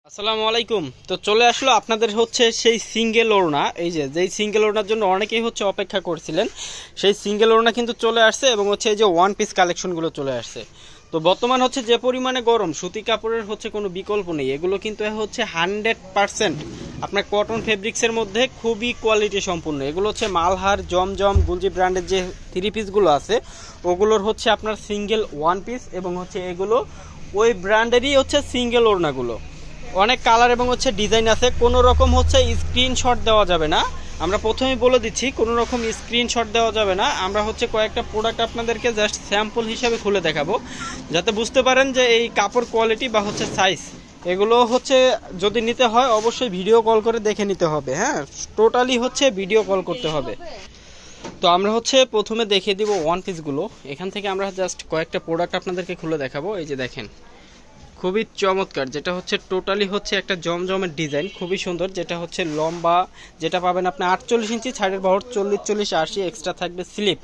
আসসালামু আলাইকুম। তো চলে আসলো আপনাদের হচ্ছে সেই সিঙ্গেল ওড়না, এই যেই সিঙ্গেল ওড়নার জন্য অনেকেই হচ্ছে অপেক্ষা করছিলেন, সেই সিঙ্গেল ওড়না কিন্তু চলে আসছে এবং হচ্ছে এই যে ওয়ান পিস কালেকশনগুলো চলে আসছে। তো বর্তমান হচ্ছে যে পরিমাণে গরম, সুতি কাপড়ের হচ্ছে কোনো বিকল্প নেই। এগুলো কিন্তু হচ্ছে 100% আপনার কটন ফেব্রিক্সের মধ্যে খুবই কোয়ালিটি সম্পূর্ণ। এগুলো হচ্ছে মালহার, জমজম, গুলজি ব্র্যান্ডের যে থ্রি পিসগুলো আছে ওগুলোর হচ্ছে আপনার সিঙ্গেল ওয়ান পিস, এবং হচ্ছে এগুলো ওই ব্র্যান্ডেরই হচ্ছে সিঙ্গেল ওড়নাগুলো। অনেক কালার এবং হচ্ছে ডিজাইন আছে, কোনো রকম হচ্ছে স্ক্রিনশট দেওয়া যাবে না। আমরা প্রথমেই বলে দিচ্ছি, কোনো রকম স্ক্রিনশট দেওয়া যাবে না। আমরা হচ্ছে কয়েকটা প্রোডাক্ট আপনাদেরকে জাস্ট স্যাম্পল হিসাবে খুলে দেখাবো, যাতে বুঝতে পারেন যে এই কাপড় কোয়ালিটি বা হচ্ছে সাইজ। এগুলো হচ্ছে যদি নিতে হয় অবশ্যই ভিডিও কল করে দেখে নিতে হবে। হ্যাঁ, টোটালি হচ্ছে ভিডিও কল করতে হবে। তো আমরা হচ্ছে প্রথমে দেখিয়ে দিব ওয়ান পিসগুলো। এখান থেকে আমরা জাস্ট কয়েকটা প্রোডাক্ট আপনাদেরকে খুলে দেখাবো। এই যে দেখেন, খুবই চমৎকার, যেটা হচ্ছে টোটালি হচ্ছে একটা জমজমের ডিজাইন, খুবই সুন্দর। যেটা হচ্ছে লম্বা, যেটা পাবেন আপনি 48 ইঞ্চি, ছাড়ের বহর 40-40-80, এক্সট্রা থাকবে স্লিপ,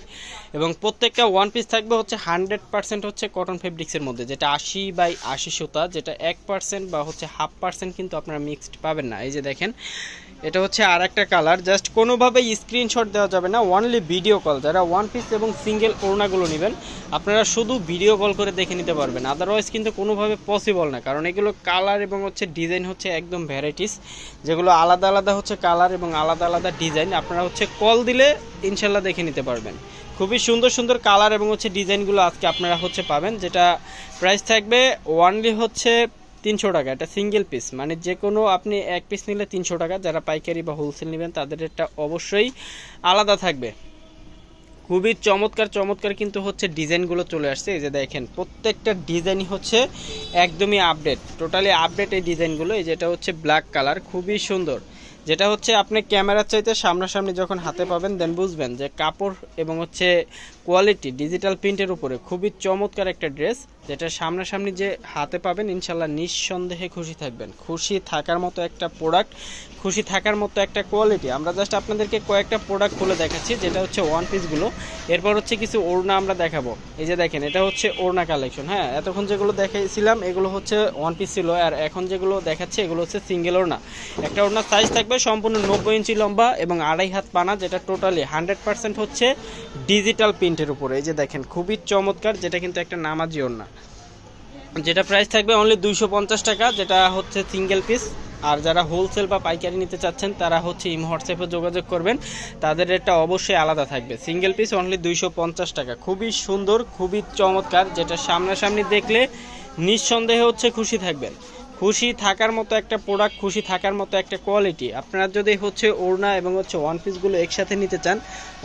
এবং প্রত্যেকটা ওয়ান পিস থাকবে হচ্ছে 100% হচ্ছে কটন ফেব্রিক্সের মধ্যে, যেটা 80/80 সুতা, যেটা 1% বা হচ্ছে 1/2% কিন্তু আপনারা মিক্সড পাবেন না। এই যে দেখেন, এটা হচ্ছে আর একটা কালার। জাস্ট কোনোভাবেই স্ক্রিনশট দেওয়া যাবে না, অনলি ভিডিও কল। যারা ওয়ান পিস এবং সিঙ্গেল ওড়নাগুলো নেবেন আপনারা শুধু ভিডিও কল করে দেখে নিতে পারবেন, আদারওয়াইজ কিন্তু কোনোভাবে পসিবল না। কারণ এগুলো কালার এবং হচ্ছে ডিজাইন হচ্ছে একদম ভ্যারাইটিস, যেগুলো আলাদা আলাদা হচ্ছে কালার এবং আলাদা আলাদা ডিজাইন। আপনারা হচ্ছে কল দিলে ইনশাল্লাহ দেখে নিতে পারবেন। খুবই সুন্দর সুন্দর কালার এবং হচ্ছে ডিজাইনগুলো আজকে আপনারা হচ্ছে পাবেন, যেটা প্রাইস থাকবে অনলি হচ্ছে 300 টাকা। এটা সিঙ্গেল পিস, মানে যে কোনো আপনি এক পিস নিলে 300 টাকা। যারা পাইকারি বা হোলসেল নেবেন তাদের এটা অবশ্যই আলাদা থাকবে। খুবই চমৎকার চমৎকার কিন্তু হচ্ছে ডিজাইনগুলো চলে আসছে। এই যে দেখেন, প্রত্যেকটা ডিজাইনই হচ্ছে একদমই আপডেট, টোটালি আপডেট এই ডিজাইনগুলো। এই যেটা হচ্ছে ব্ল্যাক কালার, খুবই সুন্দর। যেটা হচ্ছে আপনি ক্যামেরার চাইতে সামনাসামনি যখন হাতে পাবেন দেন বুঝবেন যে কাপড় এবং হচ্ছে কোয়ালিটি ডিজিটাল প্রিন্টের উপরে খুবই চমৎকার একটা ড্রেস। যেটা সামনাসামনি যে হাতে পাবেন ইনশাল্লাহ নিঃসন্দেহে খুশি থাকবেন। খুশি থাকার মতো একটা প্রোডাক্ট, খুশি থাকার মতো একটা কোয়ালিটি। আমরা জাস্ট আপনাদেরকে কয়েকটা প্রোডাক্ট খুলে দেখাচ্ছি, যেটা হচ্ছে ওয়ান পিসগুলো। এরপর হচ্ছে কিছু ওড়না আমরা দেখাবো। এই যে দেখেন, এটা হচ্ছে ওড়না কালেকশন। হ্যাঁ, এতক্ষণ যেগুলো দেখাইছিলাম এগুলো হচ্ছে ওয়ান পিস ছিল, আর এখন যেগুলো দেখাচ্ছে এগুলো হচ্ছে সিঙ্গেল ওড়না। একটা ওড়নার সাইজ থাকবে সম্পূর্ণ 90 ইঞ্চি লম্বা এবং 2.5 হাত পানা, যেটা টোটালি 100% হচ্ছে ডিজিটাল প্রিন্টের উপরে। এই যে দেখেন, খুবই চমৎকার, যেটা কিন্তু একটা নামাজি ওড়না, যেটা প্রাইস থাকবে অনলি 250 টাকা, যেটা হচ্ছে সিঙ্গেল পিস। আর যারা হোলসেল বা পাইকারি নিতে চাচ্ছেন তারা হচ্ছে ইমো হোয়াটসঅ্যাপে যোগাযোগ করবেন, তাদের রেটটা অবশ্যই আলাদা থাকবে। সিঙ্গেল পিস অনলি 250 টাকা। খুবই সুন্দর, খুবই চমৎকার, যেটা সামনাসামনি দেখলে নিঃসন্দেহে হচ্ছে খুশি থাকবেন। খুশি থাকার মতো একটা প্রোডাক্ট, খুশি থাকার মতো একটা কোয়ালিটি। আপনারা যদি হচ্ছে ওড়না এবং হচ্ছে ওয়ান পিসগুলো একসাথে নিতে চান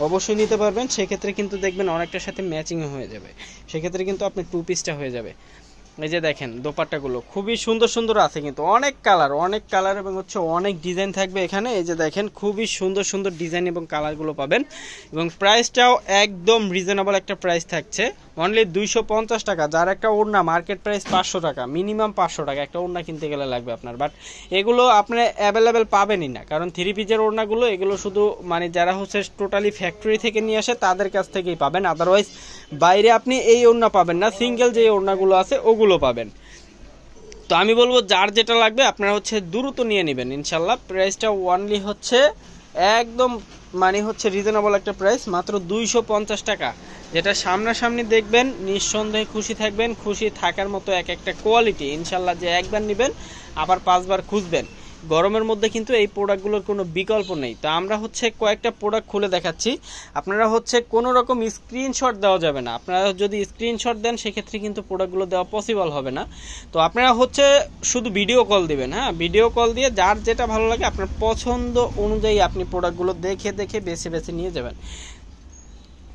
অবশ্যই নিতে পারবেন। সেক্ষেত্রে কিন্তু দেখবেন অনেকটার সাথে ম্যাচিংও হয়ে যাবে, সেক্ষেত্রে কিন্তু আপনি টু পিসটা হয়ে যাবে। এই যে দেখেন, দোপাট্টাগুলো খুবই সুন্দর সুন্দর আছে, কিন্তু অনেক কালার এবং হচ্ছে অনেক ডিজাইন থাকবে এখানে। এই যে দেখেন, খুবই সুন্দর সুন্দর ডিজাইন এবং কালারগুলো পাবেন, এবং প্রাইসটাও একদম রিজনেবল একটা প্রাইস থাকছে, অনলি 250 টাকা। যার একটা ওড়না মার্কেট প্রাইস 500 টাকা, মিনিমাম 500 টাকা একটা ওড়না কিনতে গেলে লাগবে আপনার। বাট এগুলো আপনি অ্যাভেলেবেল পাবেনই না, কারণ থ্রি পিসের ওড়নাগুলো এগুলো শুধু মানে যারা হচ্ছে টোটালি ফ্যাক্টরি থেকে নিয়ে আসে তাদের কাছ থেকেই পাবেন, আদারওয়াইজ বাইরে আপনি এই ওড়না পাবেন না। সিঙ্গেল যে ওড়নাগুলো আছে ওগুলো পাবেন। তো আমি বলবো যার যেটা লাগবে আপনারা হচ্ছে দ্রুত নিয়ে নেবেন ইনশাল্লাহ। প্রাইসটা অনলি হচ্ছে একদম মানে হচ্ছে রিজনেবল একটা প্রাইস, মাত্র 250 টাকা। যেটা সামনাসামনি দেখবেন নিঃসন্দেহে খুশি থাকবেন। খুশি থাকার মতো এক একটা কোয়ালিটি ইনশাল্লাহ, যে একবার নেবেন আবার 5বার খুঁজবেন। গরমের মধ্যে কিন্তু এই প্রোডাক্টগুলোর কোনো বিকল্প নেই। তো আমরা হচ্ছে কয়েকটা প্রোডাক্ট খুলে দেখাচ্ছি, আপনারা হচ্ছে কোনো রকম স্ক্রিনশট দেওয়া যাবে না। আপনারা যদি স্ক্রিনশট দেন সেক্ষেত্রে কিন্তু প্রোডাক্টগুলো দেওয়া পসিবল হবে না। তো আপনারা হচ্ছে শুধু ভিডিও কল দিবেন। হ্যাঁ, ভিডিও কল দিয়ে যার যেটা ভালো লাগে আপনার পছন্দ অনুযায়ী আপনি প্রোডাক্টগুলো দেখে দেখে বেছে বেছে নিয়ে যাবেন।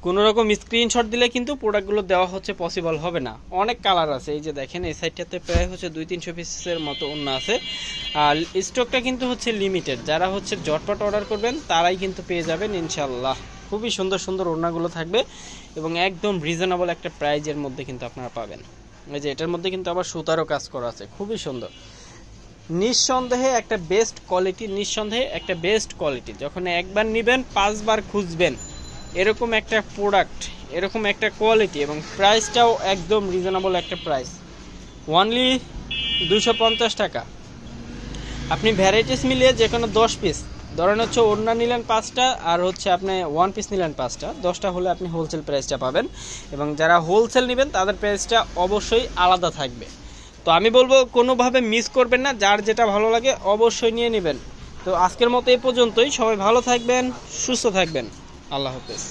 কোনো রকম স্ক্রিনশট দিলে কিন্তু প্রোডাক্টগুলো দেওয়া হচ্ছে পসিবল হবে না। অনেক কালার আছে, এই যে দেখেন এই সাইডটাতে প্রায় হচ্ছে 200-300 পিসের মতো ওড়না আছে। আর স্টকটা কিন্তু হচ্ছে লিমিটেড, যারা হচ্ছে ঝটপট অর্ডার করবেন তারাই কিন্তু পেয়ে যাবেন ইনশাল্লাহ। খুবই সুন্দর সুন্দর ওড়নাগুলো থাকবে এবং একদম রিজনেবল একটা প্রাইজের মধ্যে কিন্তু আপনারা পাবেন। এই যে এটার মধ্যে কিন্তু আবার সুতারও কাজ করা আছে, খুবই সুন্দর। নিঃসন্দেহে একটা বেস্ট কোয়ালিটি, নিঃসন্দেহে একটা বেস্ট কোয়ালিটি। যখন একবার নেবেন 5বার খুঁজবেন এরকম একটা প্রোডাক্ট, এরকম একটা কোয়ালিটি, এবং প্রাইসটাও একদম রিজনেবল একটা প্রাইস, অনলি 250 টাকা। আপনি ভ্যারাইটিস মিলিয়ে যে কোনো 10 পিস, ধরেন হচ্ছে ওড়না নিলেন 5টা আর হচ্ছে আপনি 1 পিস নিলেন 5টা, 10টা হলে আপনি হোলসেল প্রাইসটা পাবেন। এবং যারা হোলসেল নেবেন তাদের প্রাইসটা অবশ্যই আলাদা থাকবে। তো আমি বলবো কোনোভাবে মিস করবেন না, যার যেটা ভালো লাগে অবশ্যই নিয়ে নেবেন। তো আজকের মতো এই পর্যন্তই, সবাই ভালো থাকবেন, সুস্থ থাকবেন, আল্লাহ হাফেজ।